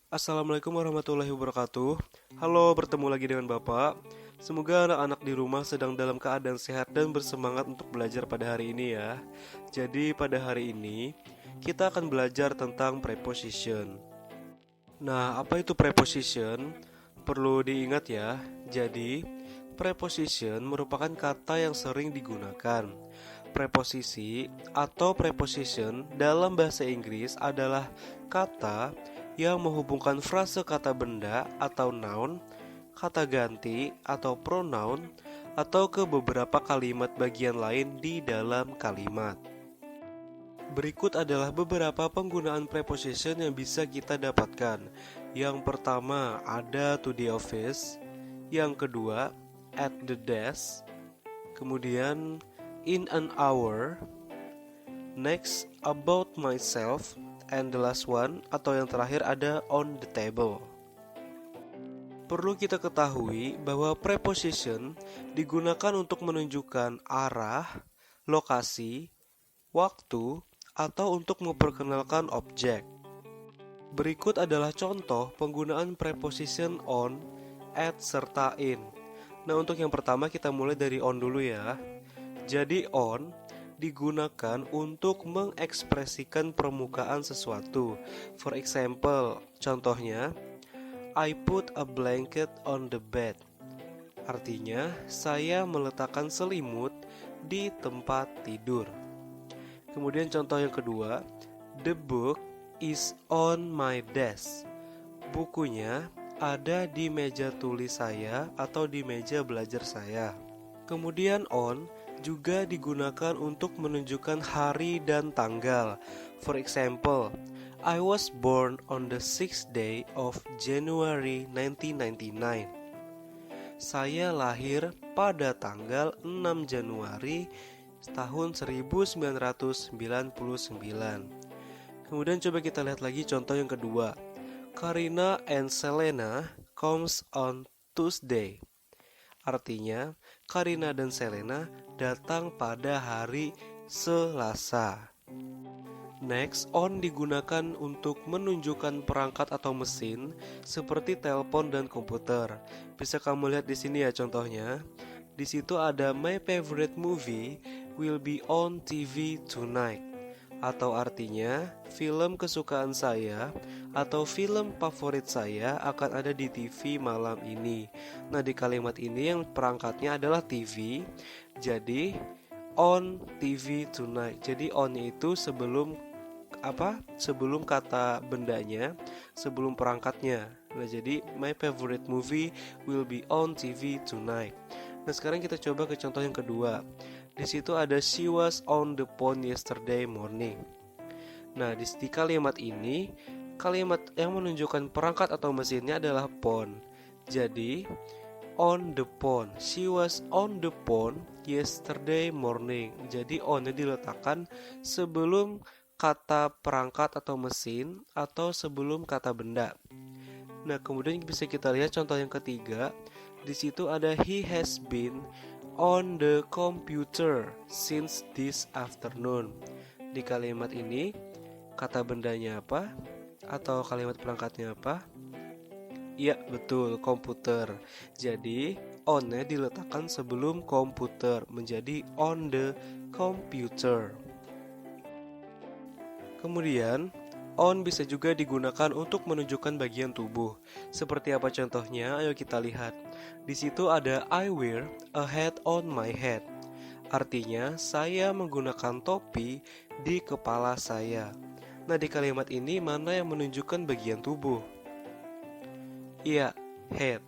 Assalamualaikum warahmatullahi wabarakatuh. Halo, bertemu lagi dengan Bapak. Semoga anak-anak di rumah sedang dalam keadaan sehat dan bersemangat untuk belajar pada hari ini ya. Jadi pada hari ini kita akan belajar tentang preposition. Nah, apa itu preposition? Perlu diingat ya. Jadi, preposition merupakan kata yang sering digunakan. Preposisi atau preposition dalam bahasa Inggris adalah kata yang menghubungkan frase kata benda atau noun, kata ganti atau pronoun, atau ke beberapa kalimat bagian lain di dalam kalimat. Berikut adalah beberapa penggunaan preposition yang bisa kita dapatkan. Yang pertama ada to the office, yang kedua at the desk, kemudian in an hour, next about myself, and the last one atau yang terakhir ada on the table. Perlu kita ketahui bahwa preposition digunakan untuk menunjukkan arah, lokasi, waktu, atau untuk memperkenalkan objek. Berikut adalah contoh penggunaan preposition on, at, serta in. Nah, untuk yang pertama kita mulai dari on dulu ya. Jadi on digunakan untuk mengekspresikan permukaan sesuatu. For example, contohnya I put a blanket on the bed. Artinya, saya meletakkan selimut di tempat tidur. Kemudian contoh yang kedua, the book is on my desk. Bukunya ada di meja tulis saya atau di meja belajar saya. Kemudian on juga digunakan untuk menunjukkan hari dan tanggal. For example, I was born on the 6th day of January 1999. Saya lahir pada tanggal 6 Januari tahun 1999. Kemudian coba kita lihat lagi contoh yang kedua. Karina and Selena comes on Tuesday. Artinya, Karina dan Selena datang pada hari Selasa. Next, on digunakan untuk menunjukkan perangkat atau mesin seperti telepon dan komputer. Bisa kamu lihat di sini ya contohnya. Di situ ada my favorite movie will be on TV tonight. Atau artinya, film kesukaan saya atau film favorit saya akan ada di TV malam ini. Nah, di kalimat ini yang perangkatnya adalah TV. Jadi, on TV tonight. Jadi, on itu sebelum sebelum kata bendanya, sebelum perangkatnya. Nah, jadi my favorite movie will be on TV tonight. Nah, sekarang kita coba ke contoh yang kedua. Di situ ada she was on the phone yesterday morning. Nah, di kalimat ini, kalimat yang menunjukkan perangkat atau mesinnya adalah phone. Jadi, on the phone. She was on the phone yesterday morning. Jadi, on-nya diletakkan sebelum kata perangkat atau mesin atau sebelum kata benda. Nah, kemudian bisa kita lihat contoh yang ketiga. Di situ ada he has been on the computer since this afternoon. Di kalimat ini kata bendanya apa? Atau kalimat perangkatnya apa? Iya, betul, komputer. Jadi, on-nya diletakkan sebelum komputer menjadi on the computer. Kemudian, on bisa juga digunakan untuk menunjukkan bagian tubuh. Seperti apa contohnya? Ayo kita lihat. Di situ ada I wear a hat on my head. Artinya, saya menggunakan topi di kepala saya. Nah, di kalimat ini mana yang menunjukkan bagian tubuh? Iya, head.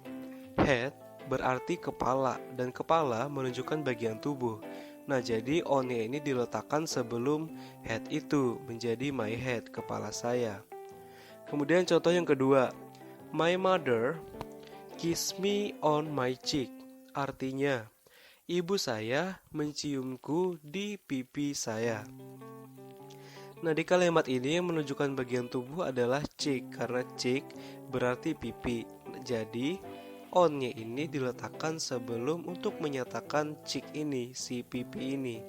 Head berarti kepala dan kepala menunjukkan bagian tubuh. Nah, jadi on-nya ini diletakkan sebelum head itu menjadi my head, kepala saya. Kemudian contoh yang kedua, my mother kiss me on my cheek. Artinya, ibu saya menciumku di pipi saya. Nah, di kalimat ini yang menunjukkan bagian tubuh adalah cheek, karena cheek berarti pipi. Jadi, on-nya ini diletakkan sebelum untuk menyatakan cheek ini, si pipi ini.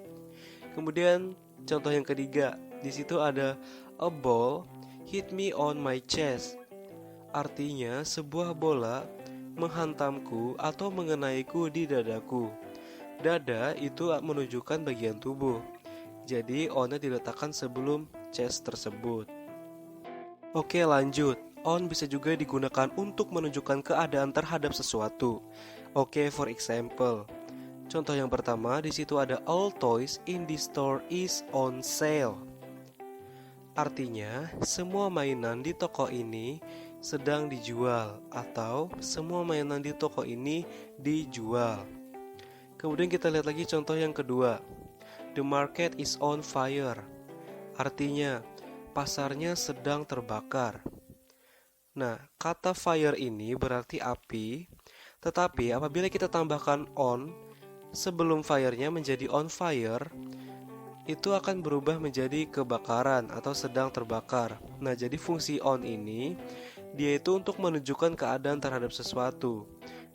Kemudian contoh yang ketiga, di situ ada a ball hit me on my chest. Artinya sebuah bola menghantamku atau mengenaiku di dadaku. Dada itu menunjukkan bagian tubuh. Jadi on-nya diletakkan sebelum chest tersebut. Oke, lanjut. On bisa juga digunakan untuk menunjukkan keadaan terhadap sesuatu. Oke, for example. Contoh yang pertama, di situ ada all toys in the store is on sale. Artinya, semua mainan di toko ini sedang dijual atau semua mainan di toko ini dijual. Kemudian kita lihat lagi contoh yang kedua. The market is on fire. Artinya, pasarnya sedang terbakar. Nah, kata fire ini berarti api, tetapi apabila kita tambahkan on sebelum fire-nya menjadi on fire, itu akan berubah menjadi kebakaran atau sedang terbakar. Nah, jadi fungsi on ini dia itu untuk menunjukkan keadaan terhadap sesuatu.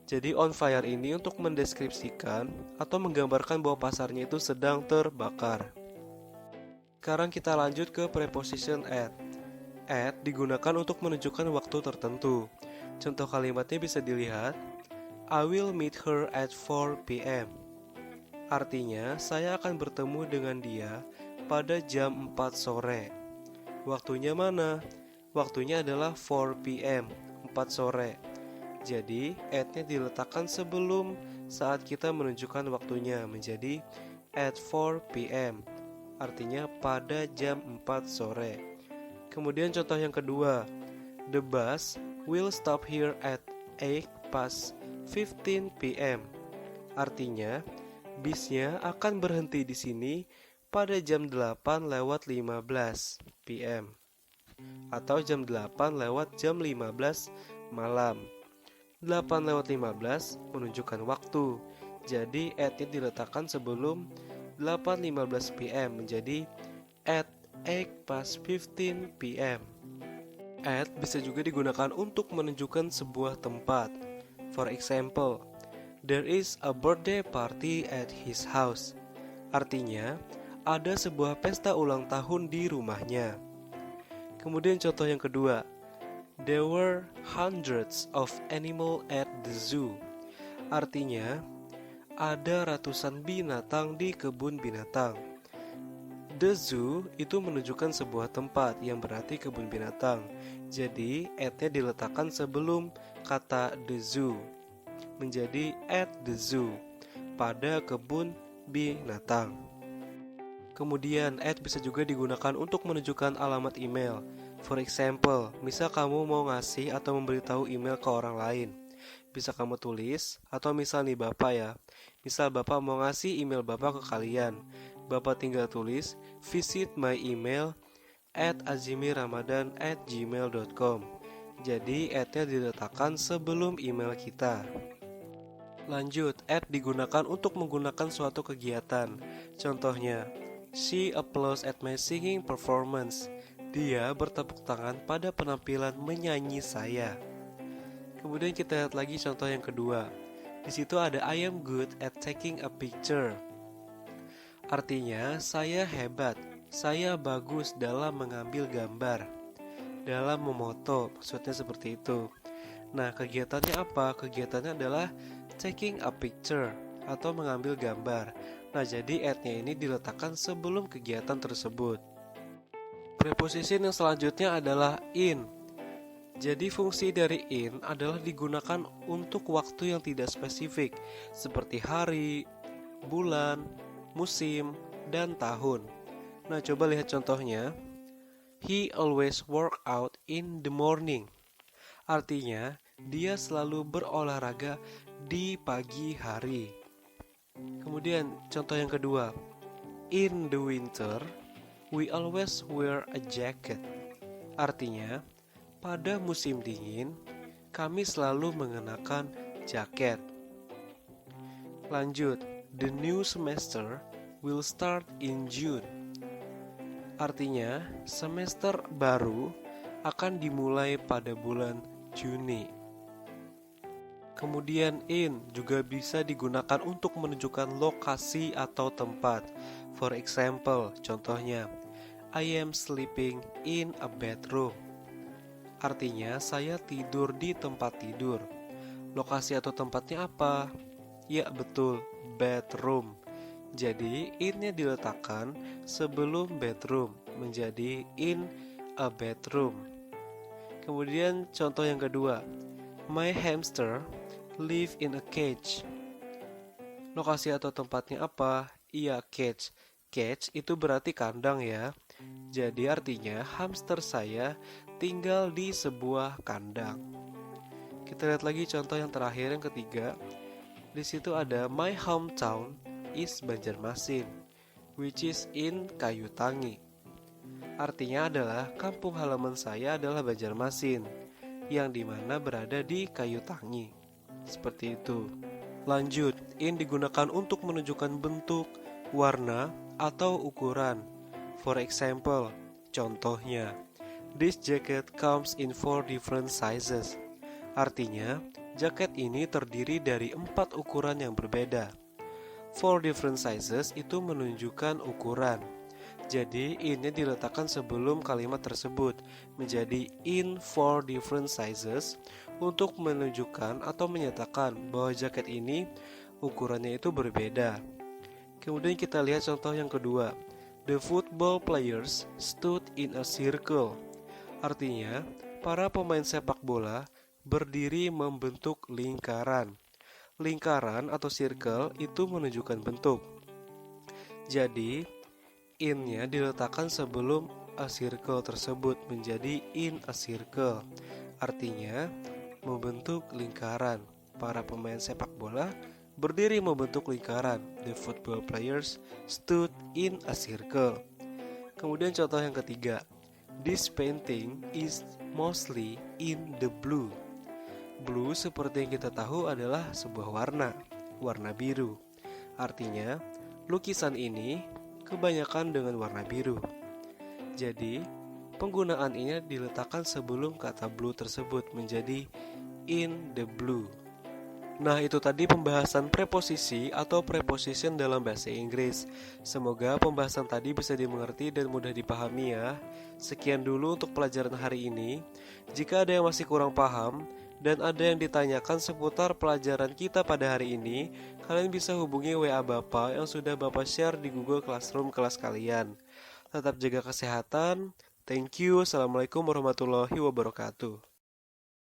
Jadi on fire ini untuk mendeskripsikan atau menggambarkan bahwa pasarnya itu sedang terbakar. Sekarang kita lanjut ke preposition at. At digunakan untuk menunjukkan waktu tertentu. Contoh kalimatnya bisa dilihat, I will meet her at 4 p.m. Artinya, saya akan bertemu dengan dia pada jam 4 sore. Waktunya mana? Waktunya adalah 4 p.m., 4 sore. Jadi, at-nya diletakkan sebelum saat kita menunjukkan waktunya menjadi at 4 p.m. Artinya pada jam 4 sore. Kemudian contoh yang kedua, the bus will stop here at 8:15 p.m. Artinya, bisnya akan berhenti di sini pada jam 8:15 p.m. atau jam 8 jam 15 malam. 8:15 menunjukkan waktu. Jadi at-nya diletakkan sebelum 8:15 p.m. menjadi at 8:15 p.m. At bisa juga digunakan untuk menunjukkan sebuah tempat. For example, there is a birthday party at his house. Artinya, ada sebuah pesta ulang tahun di rumahnya. Kemudian contoh yang kedua, there were hundreds of animals at the zoo. Artinya, ada ratusan binatang di kebun binatang. The zoo itu menunjukkan sebuah tempat yang berarti kebun binatang. Jadi, at-nya diletakkan sebelum kata the zoo menjadi at the zoo pada kebun binatang. Kemudian, at bisa juga digunakan untuk menunjukkan alamat email. For example, misal kamu mau ngasih atau memberitahu email ke orang lain. Bisa kamu tulis, atau misal nih Bapak ya. Misal Bapak mau ngasih email Bapak ke kalian. Bapak tinggal tulis, visit my email at azimiramadan@gmail.com. Jadi, at-nya diletakkan sebelum email kita. Lanjut, at digunakan untuk menggunakan suatu kegiatan. Contohnya, she applauds at my singing performance. Dia bertepuk tangan pada penampilan menyanyi saya. Kemudian kita lihat lagi contoh yang kedua. Di situ ada I am good at taking a picture. Artinya, saya hebat, saya bagus dalam mengambil gambar, dalam memoto, maksudnya seperti itu. Nah, kegiatannya apa? Kegiatannya adalah taking a picture atau mengambil gambar. Nah, jadi at-nya ini diletakkan sebelum kegiatan tersebut. Preposition yang selanjutnya adalah in. Jadi fungsi dari in adalah digunakan untuk waktu yang tidak spesifik, seperti hari, bulan, musim, dan tahun. Nah, coba lihat contohnya. He always work out in the morning. Artinya, dia selalu berolahraga di pagi hari. Kemudian, contoh yang kedua. In the winter, we always wear a jacket. Artinya, pada musim dingin, kami selalu mengenakan jaket. Lanjut, the new semester will start in June. Artinya, semester baru akan dimulai pada bulan Juni. Kemudian in juga bisa digunakan untuk menunjukkan lokasi atau tempat. For example, contohnya, I am sleeping in a bedroom. Artinya saya tidur di tempat tidur. Lokasi atau tempatnya apa? Ya betul, bedroom. Jadi in-nya diletakkan sebelum bedroom menjadi in a bedroom. Kemudian contoh yang kedua, my hamster live in a cage. Lokasi atau tempatnya apa? Iya, cage. Cage itu berarti kandang ya. Jadi artinya hamster saya tinggal di sebuah kandang. Kita lihat lagi contoh yang terakhir, yang ketiga. Di situ ada my hometown is Banjarmasin, which is in Kayutangi. Artinya adalah kampung halaman saya adalah Banjarmasin, yang dimana berada di Kayutangi. Seperti itu. Lanjut, in digunakan untuk menunjukkan bentuk, warna, atau ukuran. For example, contohnya, this jacket comes in 4 different sizes. Artinya, jaket ini terdiri dari 4 ukuran yang berbeda. 4 different sizes itu menunjukkan ukuran. Jadi, in-nya diletakkan sebelum kalimat tersebut menjadi in 4 different sizes untuk menunjukkan atau menyatakan bahwa jaket ini ukurannya itu berbeda. Kemudian kita lihat contoh yang kedua. The football players stood in a circle. Artinya, para pemain sepak bola berdiri membentuk lingkaran. Lingkaran atau circle itu menunjukkan bentuk. Jadi, in-nya diletakkan sebelum a circle tersebut menjadi in a circle. Artinya, membentuk lingkaran. Para pemain sepak bola berdiri membentuk lingkaran. The football players stood in a circle. Kemudian contoh yang ketiga. This painting is mostly in the blue. Blue seperti yang kita tahu adalah sebuah warna biru. Artinya, lukisan ini kebanyakan dengan warna biru. Jadi, penggunaan ini diletakkan sebelum kata blue tersebut menjadi in the blue. Nah, itu tadi pembahasan preposisi atau preposition dalam bahasa Inggris. Semoga pembahasan tadi bisa dimengerti dan mudah dipahami ya. Sekian dulu untuk pelajaran hari ini. Jika ada yang masih kurang paham dan ada yang ditanyakan seputar pelajaran kita pada hari ini, kalian bisa hubungi WA Bapak yang sudah Bapak share di Google Classroom kelas kalian. Tetap jaga kesehatan. Thank you. Assalamualaikum warahmatullahi wabarakatuh.